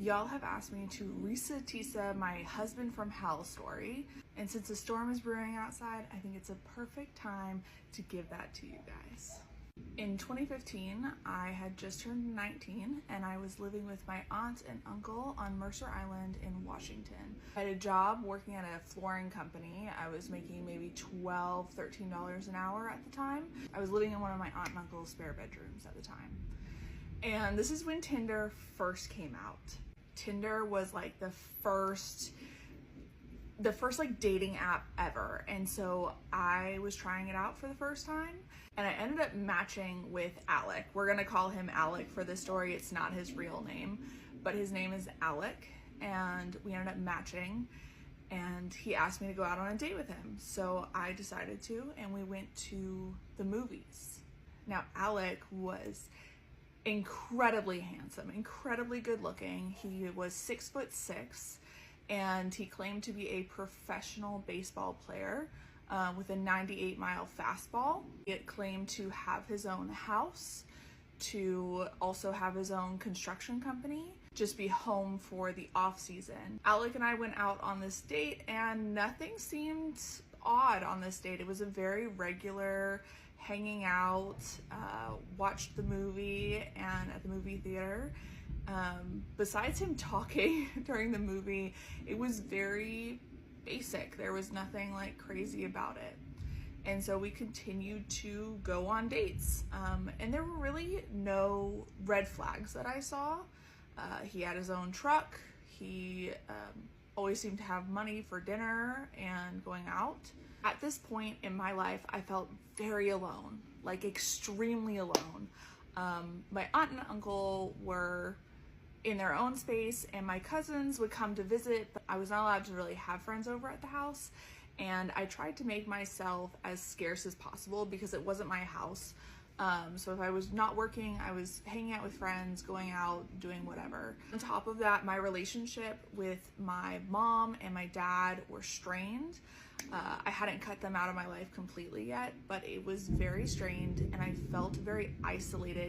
Y'all have asked me to recitisa my husband from hell story, and since a storm is brewing outside, I think it's a perfect time to give that to you guys. In 2015, I had just turned 19 and I was living with my aunt and uncle on Mercer Island in Washington. I had a job working at a flooring company. I was making maybe $12, $13 an hour at the time. I was living in one of my aunt and uncle's spare bedrooms at the time. And this is when Tinder first came out. Tinder was like the first like dating app ever, and so I was trying it out for the first time and I ended up matching with Alec. We're gonna call him Alec for this story. It's not his real name, but his name is Alec, and we ended up matching and he asked me to go out on a date with him, so I decided to, and we went to the movies. Now Alec was incredibly handsome, incredibly good looking. He was 6'6", and he claimed to be a professional baseball player with a 98-mile fastball. He claimed to have his own house, to also have his own construction company, just be home for the off season. Alec and I went out on this date and nothing seemed odd on this date. It was a very regular hanging out, watched the movie and at the movie theater. Besides him talking during the movie, it was very basic. There was nothing like crazy about it. And so we continued to go on dates. And there were really no red flags that I saw. He had his own truck. He always seemed to have money for dinner and going out. At this point in my life, I felt very alone, like extremely alone. My aunt and uncle were in their own space and my cousins would come to visit, but I was not allowed to really have friends over at the house. And I tried to make myself as scarce as possible because it wasn't my house. So if I was not working, I was hanging out with friends, going out, doing whatever. On top of that, my relationship with my mom and my dad were strained. I hadn't cut them out of my life completely yet, but it was very strained and I felt very isolated.